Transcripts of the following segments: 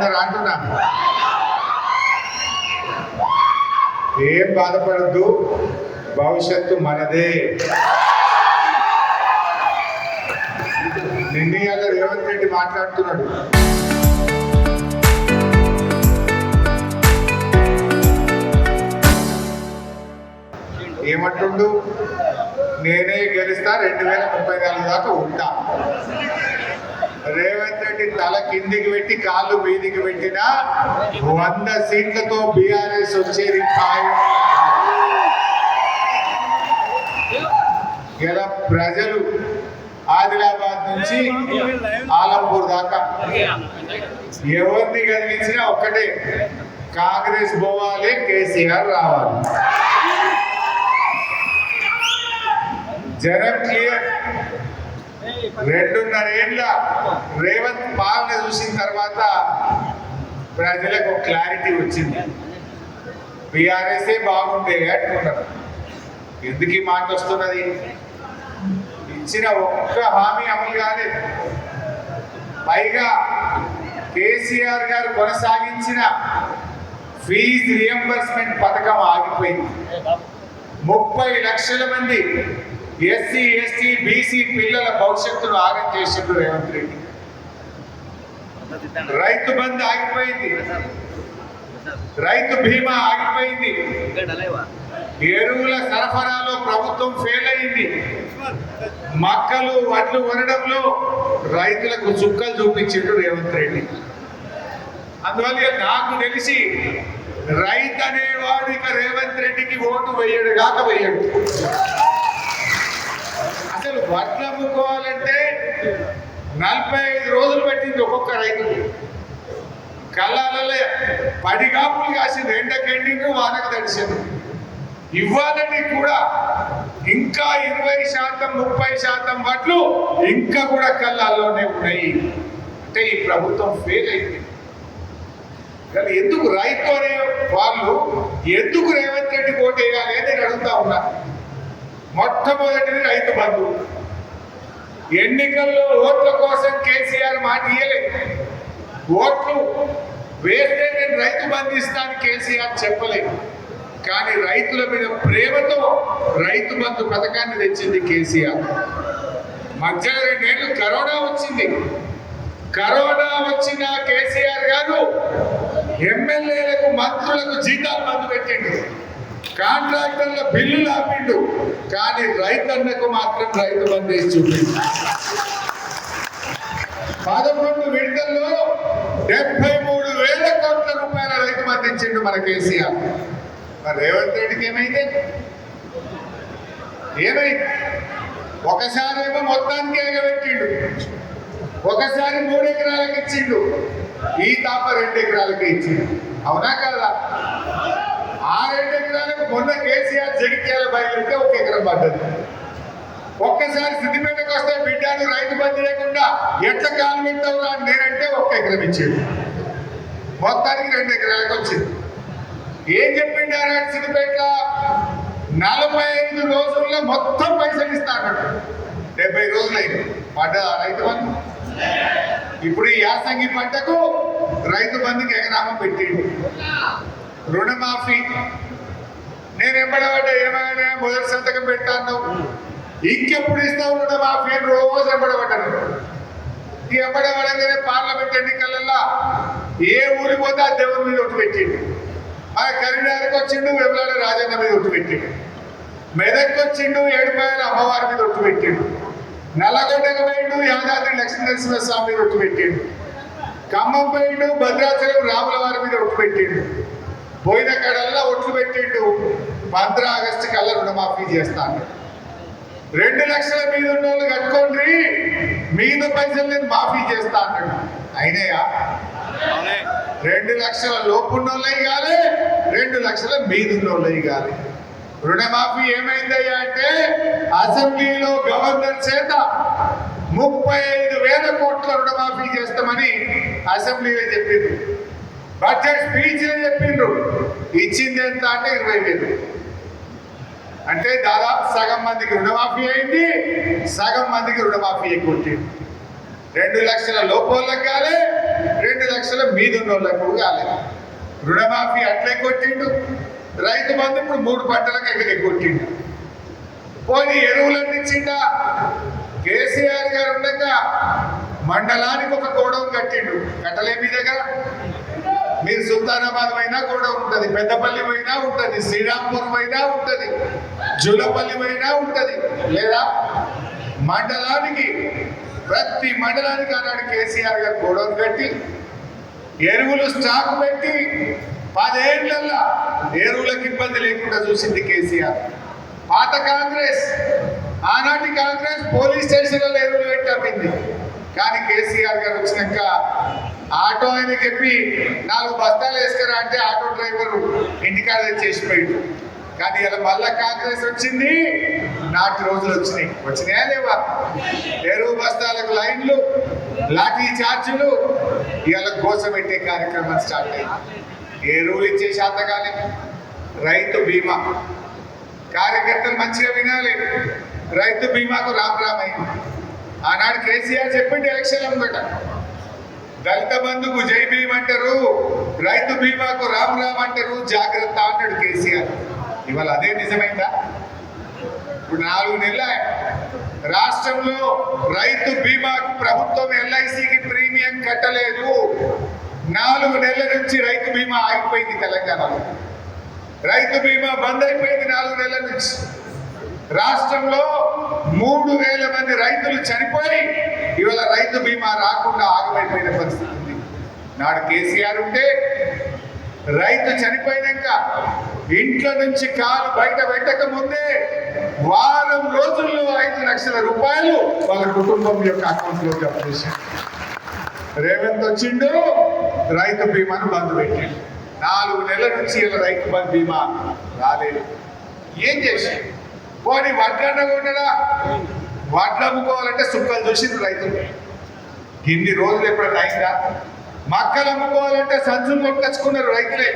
బాగున్నారా అంటున్నా. ఏం బాధపడద్దు, భవిష్యత్తు మనదే. నిన్న రేవంత్ రెడ్డి మాట్లాడుతున్నాడు, ఏమంటుండు, నేనే గెలుస్తా 2034 దాకా ఉంటా. రేవంత్ రెడ్డి తల కిందికి పెట్టి కాళ్ళు మీదికి పెట్టినా 100 సీట్లతో బీఆర్ఎస్ వచ్చేది ఖాయం. ఇలా ప్రజలు ఆదిలాబాద్ నుంచి ఆలంపూర్ దాకా ఎవరిని కదిలించినా ఒక్కటే, కాంగ్రెస్ పోవాలి, కేసీఆర్ రావాలి. జనం క్లియర్. 2.5 ఏళ్ళ రేవంత్ పాలన చూసిన తర్వాత ప్రజలకు క్లారిటీ వచ్చింది. బీఆర్ఎస్ఏ బాగుండే అంటున్నారు. ఎందుకు ఈ మాట వస్తున్నది? ఇచ్చిన ఒక్క హామీ అమలు కాలేదు. పైగా కేసీఆర్ గారు కొనసాగించిన ఫీజు రియంబర్స్మెంట్ పథకం ఆగిపోయింది. 30 లక్షల మంది ఎస్సీ, ఎస్టీ, బీసీ పిల్లల భవిష్యత్తును ఆగం చేసిండు రేవంత్ రెడ్డి. రైతు బంధు ఆగిపోయింది, రైతు బీమా ఆగిపోయింది, ఎరువుల సరఫరాలో ప్రభుత్వం ఫెయిల్ అయింది, మక్కలు వడ్లు కొనడంలో రైతులకు చుక్కలు చూపించిండు రేవంత్ రెడ్డి. అందువల్ల నాకు తెలిసి రైతు అనేవాడు ఇక రేవంత్ రెడ్డికి ఓటు వేయడు కాక వేయడు. అసలు వడ్లు అమ్ముకోవాలంటే 45 రోజులు పట్టింది ఒక్కొక్క రైతుకి. కళ్ళాలలో పడిగాపులు కాసింది, ఎండకెండింగ్ వానకు తడిసింది. ఇవ్వాలని కూడా ఇంకా 20%, 30% వడ్లు ఇంకా కూడా కళ్ళాల్లోనే ఉన్నాయి. అంటే ఈ ప్రభుత్వం ఫెయిల్ అయింది. కానీ ఎందుకు రైతు అనే వాళ్ళు ఎందుకు రేవంత్ రెడ్డి ఓటు వేయాలి అని నేను అడుగుతా ఉన్నా. మొట్టమొదటిది రైతు బంధు. ఎన్నికల్లో ఓట్ల కోసం కేసీఆర్ మాట ఇయ్యలేదు. ఓట్లు వేస్తే నేను రైతు బంధు ఇస్తాను కేసీఆర్ చెప్పలేదు. కానీ రైతుల మీద ప్రేమతో రైతు బంధు పథకాన్ని తెచ్చింది కేసీఆర్. మధ్యలో 2 ఏళ్ళు కరోనా వచ్చింది. కరోనా వచ్చిన కేసీఆర్ గారు ఎమ్మెల్యేలకు, మంత్రులకు జీతాలు బంధు పెట్టిండు, కాంట్రాక్టర్ల బిల్లులు ఆపిండు. కానీ రైతన్నకు మాత్రం రైతు బంధు వేసి చూపిండు. 11 విడతల్లో 73,000 కోట్ల రూపాయల రైతు బంధు ఇచ్చిండు మన కేసీఆర్. మరి రేవంత్ రెడ్డికి ఏమైంది? ఒకసారి ఏమో మొత్తానికి ఎగబెట్టిండు, ఒకసారి 3 ఎకరాలకు ఇచ్చిండు, ఈ తాప 2 ఎకరాలకి ఇచ్చిండు. అవునా కాదా? ఆ 2 ఎకరాలకు మొన్న కేసీఆర్ జగిత్యాల బయలుదేరితే 1 ఎకరం పడ్డది. ఒక్కసారి సిద్దిపేటకు వస్తే బిడ్డను రైతు బంధు లేకుండా ఎట్లా కాలు పెట్టావు అని నేనంటే 1 ఎకరం ఇచ్చిండు. మొత్తానికి 2 ఎకరాలకు వచ్చింది. ఏం చెప్పిండు అన్నాడు సిద్దిపేట? 45 రోజుల్లో మొత్తం పైసలు ఇస్తాడు. 70 రోజులైంది పడ్డ రైతు బంధు. ఇప్పుడు ఈ యాసంగి పంటకు రైతు బంధుకి ఎగనామం పెట్టిండు. రుణమాఫీ నేను ఎంబడబడ్డా, ఏమైనా మొదటి సంతకం పెట్టాను, ఇంకెప్పుడు ఇస్తావు రుణమాఫీ అని రోజు ఎంబడబడ్డాను. ఈ ఎంబడబడగానే పార్లమెంట్ ఎన్నికలలో ఏ ఊరికి పోతే ఆ దేవుని మీద ఒట్టు పెట్టిండు. మన కరీంనగర్కి వచ్చిండు, వెమ్లాడ రాజన్న మీద ఒట్టు పెట్టిండు. మెదక్కి వచ్చిండు, ఏడుపాయల అమ్మవారి మీద ఒట్టు పెట్టిండు. నల్లగొండకు పోయిండు, యాదాద్రి లక్ష్మీనరసింహ స్వామి మీద ఒట్టు పెట్టిండు. ఖమ్మం పోయిండు, భద్రాచలం రాముల వారి మీద ఒట్టు పెట్టిండు. పోయిన కడల్లా ఒట్లు పెట్టిండు. 15 ఆగస్టు కల్లా రుణమాఫీ చేస్తాను. 2 లక్షల మీద ఉన్న వాళ్ళు కట్టుకోండి, మీద పైసలు నేను మాఫీ చేస్తా అన్నాడు. అయినాయా? 2 లక్షల లోపు ఉన్న వాళ్ళు ఇవ్వాలి, 2 లక్షల మీద ఉన్న వాళ్ళు ఇవ్వాలి. రుణమాఫీ ఏమైందయ్యా అంటే అసెంబ్లీలో గవర్నర్ చేత 35,000 కోట్ల రుణమాఫీ చేస్తామని అసెంబ్లీలో చెప్పింది. బడ్జెట్ స్పీచ్లో చెప్పిండ్రు. ఇచ్చింది ఎంత అంటే 20,000. అంటే దాదాపు సగం మందికి రుణమాఫీ అయింది, సగం మందికి రుణమాఫీ కొట్టింది. 2 లక్షల లోపోళ్ళకి కాలే, 2 2 లక్షల మీద ఉన్నోళ్ళకు కాలేదు. రుణమాఫీ అట్లే కొట్టిండు. రైతు బంధు ఇప్పుడు 3 పంటలకు ఎగ్గొట్టిండు. పోనీ ఎరువులన్నీ ఇచ్చిండా? కేసీఆర్ గారు ఉండగా మండలానికి ఒక గోడౌన్ కట్టిండు. కట్టలే మీ దగ్గర? మీరు సుల్తానాబాద్ అయినా గోడౌన్ ఉంటుంది, పెద్దపల్లి అయినా ఉంటుంది, శ్రీరాంపురం అయినా ఉంటుంది, జూలపల్లి అయినా ఉంటుంది. లేదా మండలానికి, ప్రతి మండలానికి ఆనాడు కేసీఆర్ గారు గోడౌన్ కట్టి ఎరువులు స్టాక్ పెట్టి 10 ఏళ్లలో ఎరువులకు ఇబ్బంది లేకుండా చూసింది కేసీఆర్. పాత కాంగ్రెస్, ఆనాటి కాంగ్రెస్ పోలీస్ స్టేషన్లలో ఎరువులు పెట్టి అమ్మింది. కానీ కేసీఆర్ గారు వచ్చినాక ఆటో ఆయన చెప్పి 4 బస్తాలు వేసుకురా అంటే ఆటో డ్రైవర్ ఇంటికాడ తెచ్చేసిపోయాడు. కానీ ఇలా మళ్ళా కాంగ్రెస్ వచ్చింది, నాటి రోజులు వచ్చినాయా లేవా? ఎరువు బస్తాలకు లైన్లు, లాఠీ చార్జీలు, ఇవాళ కోసం పెట్టే కార్యక్రమం స్టార్ట్ అయింది. ఎరువులు ఇచ్చే శాతకాలే. రైతు బీమా కార్యకర్తలు మంచిగా వినాలి. రైతు బీమాకు రామ్ అయింది. ఆనాడు కేసీఆర్ చెప్పింది ఎలక్షన్ అనమాట, దళిత బంధుకు జై భీమ్ అంటారు, రైతు బీమాకు రామ్ అంటారు, జాగ్రత్త అన్నాడు కేసీఆర్. ఇవాళ అదే నిజమైందా? ఇప్పుడు 4 నెలల రాష్ట్రంలో రైతు బీమాకు ప్రభుత్వం ఎల్ఐసికి ప్రీమియం కట్టలేదు. 4 నెలల నుంచి రైతు బీమా ఆగిపోయింది తెలంగాణలో. రైతు బీమా బంద్ అయిపోయింది 4 నెలల నుంచి. రాష్ట్రంలో 3,000 మంది రైతులు చనిపోయి ఇవాళ రైతు బీమా రాకుండా ఆగిపోయిన పరిస్థితి ఉంది. నాడు కేసీఆర్ ఉంటే రైతు చనిపోయినాక ఇంట్లో నుంచి కాలు బయట పెట్టక ముందే వారం రోజుల్లో 5 లక్షల రూపాయలు వాళ్ళ కుటుంబం యొక్క అకౌంట్లో జమ చేశారు. రేవంత్ వచ్చిండు, రైతు బీమాను బంద్ పెట్టాడు. 4 నెలల నుంచి ఇలా రైతు బంద్ బీమా రాలేదు. ఏం చేశాడు? పోనీ వడ్లన్న ఉండడా? వడ్లు అమ్ముకోవాలంటే సుక్కలు చూసిండు రైతులు. ఇన్ని రోజులు ఎప్పుడైనా అయిందా? మక్కలు అమ్ముకోవాలంటే సంచులు కొనుకొచ్చుకున్నారు రైతులే.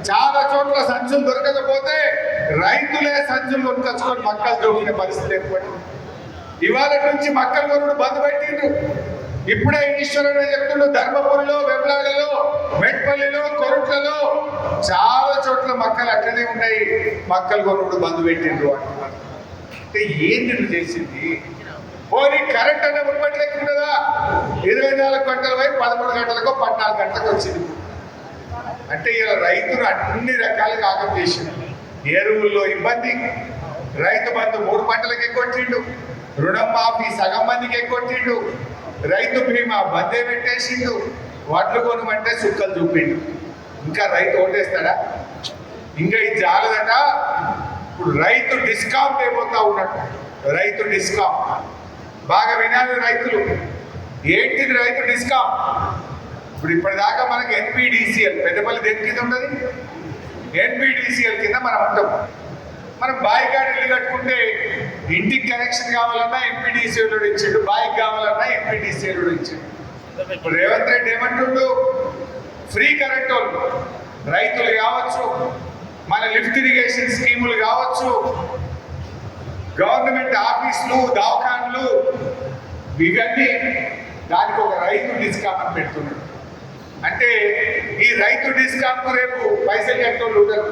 చాలా చోట్ల సంచులు దొరకకపోతే రైతులే సంచులు కొనుకొచ్చుకొని మక్కలు దొరికిన పరిస్థితి ఏర్పడింది. ఇవాళ నుంచి మక్కలు కొనుడు బంద్ పెట్టిండ్రు. ఇప్పుడే ఈశ్వరుడు చెప్తుండ్రు, ధర్మపురిలో, వెబ్లాడలో, మెట్పల్లిలో, కొరుట్లలో చాలా చోట్ల మక్కలు అట్లనే ఉన్నాయి, మక్కలు కొనుడు బంద్ పెట్టిండ్రు అంటున్నారు. అంటే ఏంటి చేసింది? పోనీ కరెంట్ అనే ముప్పట్లెక్క ఉండదా? 24 గంటల వైపు 13 గంటలకో 14 గంటలకు వచ్చింది. అంటే ఇలా రైతును అన్ని రకాలుగా ఆగం చేసిండు. ఎరువుల్లో ఇబ్బంది, రైతు బంధు 3 పంటలకు ఎగ్గొట్టిండు, రుణం మాఫీ సగం మందికి ఎగ్గొట్టిండు, రైతు బీమా బందే పెట్టేసిండు, వడ్లు కొనమంటే సుక్కలు చూపిండు. ఇంకా రైతు ఓటేస్తాడా? ఇంకా ఇది చాలదట. ఇప్పుడు రైతు డిస్కౌంట్ అయిపోతా ఉన్నట్టు. రైతు డిస్కౌంట్ బాగా వినాలి రైతులు. ఏంటిది రైతు డిస్కౌంట్? ఇప్పుడు ఇప్పటిదాకా మనకి ఎన్పిడిసిఎల్, పెద్దపల్లి దేని కింద ఉంటుంది? ఎన్పిడిసిఎల్ కింద మనం ఉంటాం. మనం బాయికాడ ఇల్లు కట్టుకుంటే ఇంటికి కనెక్షన్ కావాలన్నా ఎంపీడీసీఎల్ ఇచ్చాడు, బాయికి కావాలన్నా ఎంపీడీసీఎల్ ఇచ్చాడు. ఇప్పుడు రేవంత్ రెడ్డి ఏమంటుండు? ఫ్రీ కరెంట్ వాళ్ళు రైతులు కావచ్చు, మన లిఫ్ట్ ఇరిగేషన్ స్కీములు కావచ్చు, గవర్నమెంట్ ఆఫీసులు, దవాఖాన్లు, ఇవన్నీ దానికి ఒక రైతు డిస్కౌంట్ పెడుతున్నాడు. అంటే ఈ రైతు డిస్కౌంట్ రేపు పైసలు కట్టేవాళ్ళు ఉండరు.